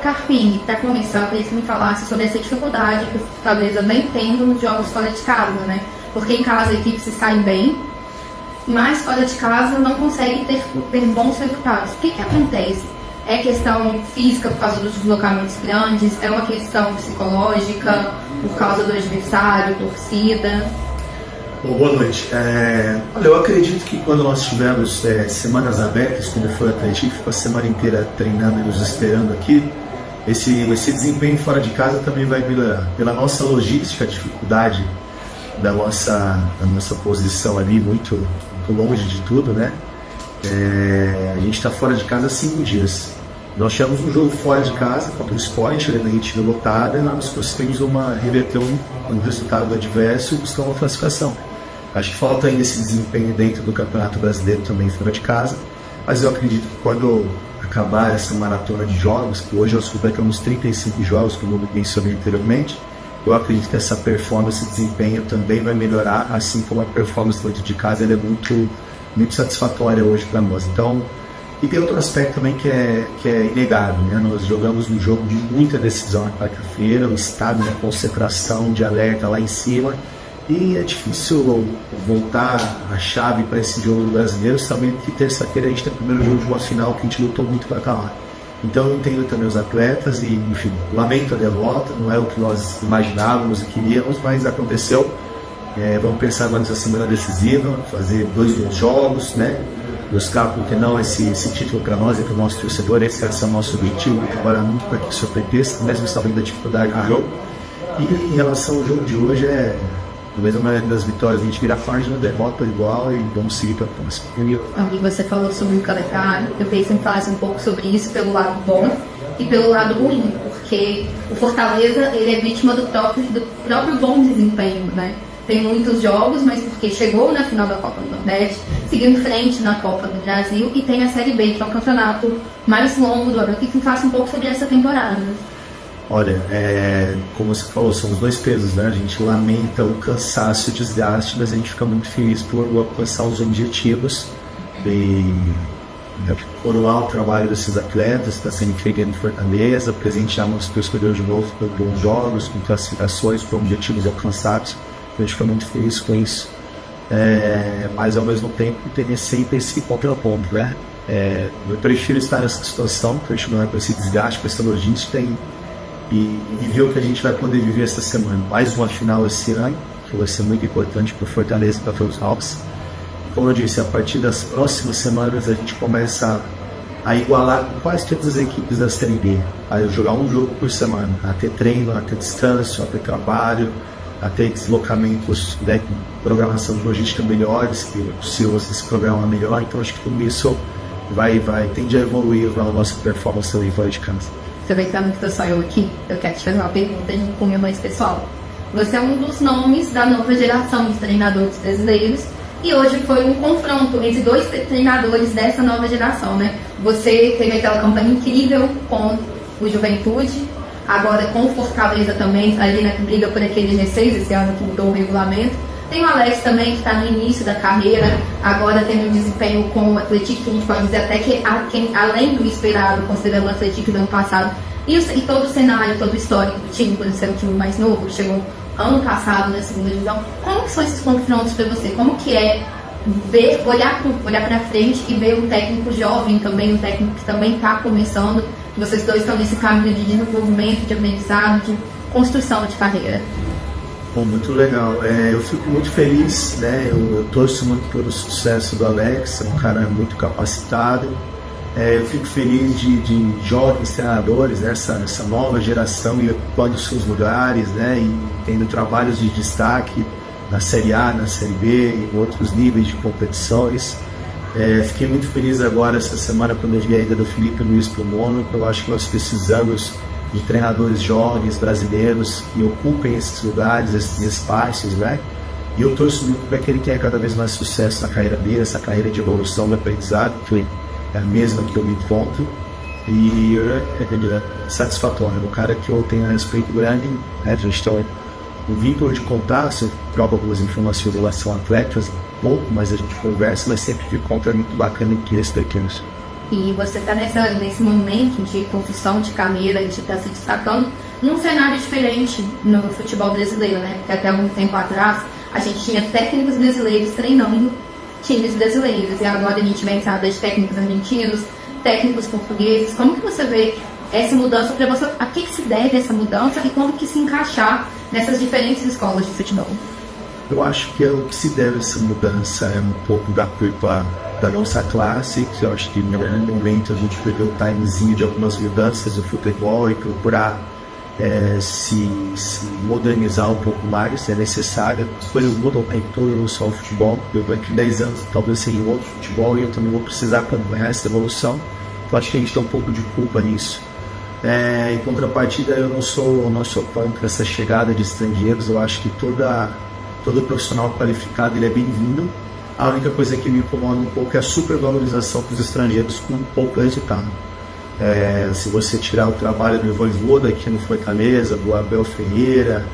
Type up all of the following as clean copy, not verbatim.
Carpini, para começar, eu queria que me falasse sobre essa dificuldade que o Fortaleza vem tendo nos jogos fora de casa, né? Porque em casa a equipe se sai bem, mas fora de casa não consegue ter bons resultados. O que acontece? É questão física por causa dos deslocamentos grandes? É uma questão psicológica por causa do adversário, torcida? Bom, boa noite. Olha, eu acredito que quando nós tivemos semanas abertas, como foi o Atlético, ficou a semana inteira treinando e nos esperando aqui, esse desempenho fora de casa também vai melhorar. Pela nossa logística, a dificuldade da nossa posição ali, muito longe de tudo, né? A gente está fora de casa há 5 dias. Nós tivemos um jogo fora de casa contra o Sport, a gente lotada, e nós conseguimos reverter um resultado adverso e buscar uma classificação. Acho que falta ainda esse desempenho dentro do Campeonato Brasileiro também fora de casa, mas eu acredito que quando acabar essa maratona de jogos, que hoje nós completamos 35 jogos, como eu mencionei anteriormente, eu acredito que essa performance e desempenho também vai melhorar, assim como a performance dentro de casa ela é muito satisfatória hoje para nós. Então, e tem outro aspecto também que é inegável, né? Nós jogamos um jogo de muita decisão na quarta-feira, um estado de concentração, de alerta lá em cima, e é difícil voltar a chave para esse jogo brasileiro, sabendo que terça-feira a gente tem o primeiro jogo de uma final que a gente lutou muito para estar lá. Então eu entendo também os atletas e, enfim, lamento a derrota, não é o que nós imaginávamos e queríamos, mas aconteceu. Vamos pensar agora nessa semana decisiva, fazer 2 bons jogos, né? Buscar, porque não, esse título para nós e para o nosso torcedor, esse é o nosso objetivo, trabalhar muito para que isso aconteça, mesmo sabendo da dificuldade do jogo. E em relação ao jogo de hoje, talvez a maioria das vitórias a gente vira a página, derrota igual e vamos seguir para a próxima. E você falou sobre o calendário, eu pensei em falar um pouco sobre isso pelo lado bom e pelo lado ruim, porque o Fortaleza ele é vítima do próprio bom desempenho, né? Tem muitos jogos, mas porque chegou na final da Copa do Nordeste, seguiu em frente na Copa do Brasil e tem a Série B, que é o campeonato mais longo do ano. Eu queria que faça um pouco sobre essa temporada. Olha, como você falou, são os 2 pesos, né? A gente lamenta o cansaço e o desgaste, mas a gente fica muito feliz por alcançar os objetivos e coroar o trabalho desses atletas, está sendo feito em Fortaleza, presentear nossos torcedores de novo com bons jogos, com classificações, com objetivos alcançados. A gente fica muito feliz com isso, mas ao mesmo tempo tem sempre esse ponto, né? Eu prefiro estar nessa situação, continuar com esse desgaste, com essa logística e ver o que a gente vai poder viver essa semana. Mais uma final esse ano, que vai ser muito importante para o Fortaleza e para todos nós. Como eu disse, a partir das próximas semanas a gente começa a igualar com quase todas as equipes da Série B, a jogar um jogo por semana, a ter treino, a ter descanso, a ter trabalho, a ter deslocamentos, né, com programação de logística melhores, que é possível você se programar melhor. Então acho que tudo isso tende a evoluir a nossa performance ali fora de casa. Aproveitando que estou só eu aqui, eu quero te fazer uma pergunta de um cunho mais pessoal. Você é um dos nomes da nova geração de treinadores brasileiros e hoje foi um confronto entre 2 treinadores dessa nova geração, né? Você teve aquela campanha incrível com o Juventude, agora com o Fortaleza também, ali na briga por aquele G6, esse ano que mudou o regulamento. Tem o Alex também, que está no início da carreira, agora tem um desempenho com o Atlético, que a gente pode dizer até que além do esperado, considerando o Atlético do ano passado, e todo o cenário, todo o histórico do time, por ser um time mais novo, chegou ano passado na segunda divisão. Como que são esses confrontos para você? Como que é olhar para frente e ver um técnico jovem também, um técnico que também está começando, que vocês dois estão nesse caminho de desenvolvimento, de aprendizado, de construção de carreira? Bom, muito legal. Eu fico muito feliz, né? Eu torço muito pelo sucesso do Alex, é um cara muito capacitado. Eu fico feliz de jovens treinadores, né? essa nova geração e ocupando seus lugares, né? E tendo trabalhos de destaque na Série A, na Série B e em outros níveis de competições. Fiquei muito feliz agora essa semana quando eu vi a ida do Felipe Luiz para o Mônaco. Eu acho que nós precisamos de treinadores jovens brasileiros que ocupem esses lugares, esses espaços, né? E eu torço muito para que ele tenha cada vez mais sucesso na carreira dele, essa carreira de evolução, de aprendizado, que é a mesma que eu me encontro. E é satisfatório. Um cara que eu tenho respeito grande, né? A gente tem um vínculo de contato, você troca algumas informações em relação a atletas, pouco, mas a gente conversa, mas sempre de conta é muito bacana e que respeitamos. E você está nesse momento de construção de carreira, de estar se destacando num cenário diferente no futebol brasileiro, né? Porque até algum tempo atrás a gente tinha técnicos brasileiros treinando times brasileiros. E agora a gente vem entrada de técnicos argentinos, técnicos portugueses. Como que você vê essa mudança para você? A que se deve essa mudança e como que se encaixar nessas diferentes escolas de futebol? Eu acho que o que se deve a essa mudança é um pouco da culpa da nossa classe, que eu acho que em algum momento a gente perdeu o timezinho de algumas mudanças do futebol e procurar se modernizar um pouco mais, é necessário. As coisas mudam em todo, não só o futebol. Daqui a 10 anos talvez seja outro futebol e eu também vou precisar acompanhar essa evolução. Eu acho que a gente tem um pouco de culpa nisso. Em contrapartida, eu não sou contra essa chegada de estrangeiros. Eu acho que todo profissional qualificado ele é bem-vindo. A única coisa que me incomoda um pouco é a supervalorização dos estrangeiros com pouco resultado. Se você tirar o trabalho do Vojvoda aqui no Fortaleza, do Abel Ferreira,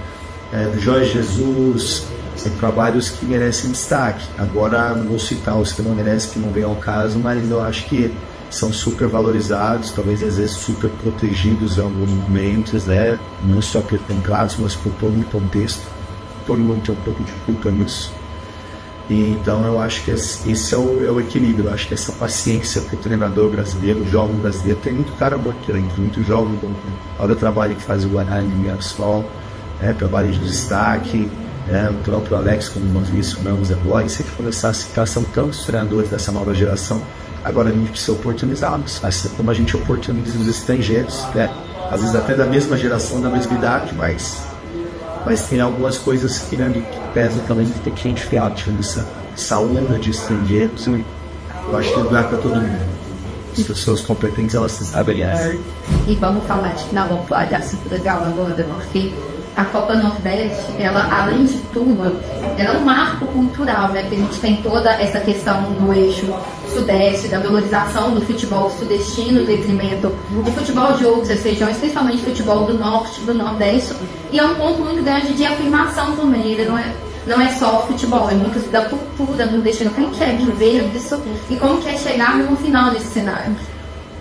do Jorge Jesus, são trabalhos que merecem destaque. Agora não vou citar os que não merecem, que não vem ao caso, mas eu acho que são super valorizados, talvez às vezes super protegidos em alguns momentos, né? Não só por contratos, mas por todo o contexto. Todo mundo tem um pouco de culpa nisso. E, então eu acho que esse é o equilíbrio. Eu acho que essa paciência para o treinador brasileiro, o jovem brasileiro, tem muito cara bom aqui, muito jovem bom. Olha o trabalho que faz o Guarani em Mirassol, trabalho de destaque, o próprio Alex, como nós mencionamos agora. E se a gente começar a citar, são tantos treinadores dessa nova geração. Agora a gente precisa oportunizá-los, assim como a gente oportuniza os estrangeiros, às vezes até da mesma geração, da mesma idade, mas tem algumas coisas que pesam também de ter que enfiar essa onda de estrangeiros. Eu acho que é lugar para todo mundo. As pessoas competentes, elas se sabem. E vamos falar vamos falar de assunto legal agora, porque a Copa Nordeste, ela, além de tudo, ela é um marco cultural, né? Porque a gente tem toda essa questão do eixo sudeste, da valorização do futebol sudestino, em detrimento do futebol de outras regiões, principalmente futebol do norte, do nordeste, e é um ponto muito grande de afirmação também. Ele não é só futebol, é muito da cultura nordestina. Quem quer viver disso e como quer chegar no final desse cenário?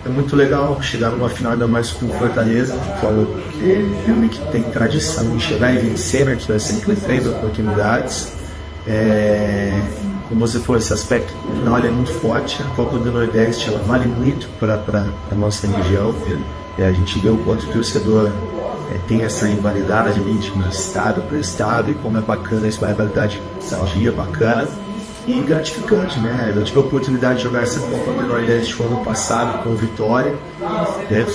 É muito legal chegar numa final, ainda mais com o Fortaleza, que realmente tem tradição de chegar e vencer, né? Que sempre teve oportunidades. Como você falou, esse aspecto cultural é muito forte. A Copa do Nordeste ela vale muito para a nossa região. A gente vê o quanto o torcedor tem essa rivalidade de estado para estado e como é bacana essa rivalidade nostalgia bacana. E gratificante, né? Eu tive a oportunidade de jogar essa Copa do Nordeste no ano passado com o Vitória,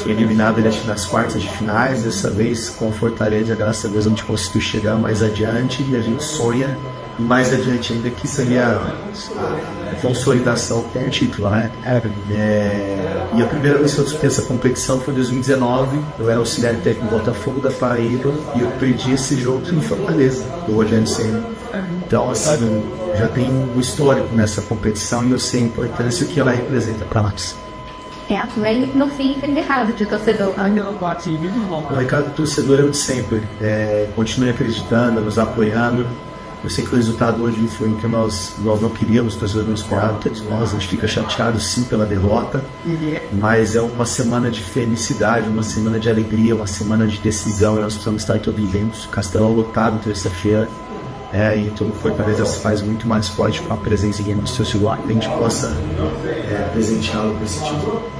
fui eliminado nas quartas de finais. Dessa vez com o Fortaleza, graças a Deus a gente conseguiu chegar mais adiante e a gente sonha mais adiante ainda, que seria a consolidação com o título, né? E a primeira vez que eu disputei essa competição foi em 2019. Eu era auxiliar técnico do Botafogo da Paraíba e eu perdi esse jogo em Fortaleza, do Rogério Ceni. Então, assim, já tem um histórico nessa competição e eu sei a importância que ela representa para nós. No fim, tem errado de torcedor. O recado do torcedor é o de sempre. Continue acreditando, nos apoiando. Eu sei que o resultado hoje foi o que nós não queríamos, os torcedores não esperavam, a gente fica chateado sim pela derrota, mas é uma semana de felicidade, uma semana de alegria, uma semana de decisão, e nós precisamos estar todos dentro. Castelão lotado terça-feira, e todo o Fortaleza se faz muito mais forte com a presença aqui no seu celular, que a gente possa presenteá-lo com esse título.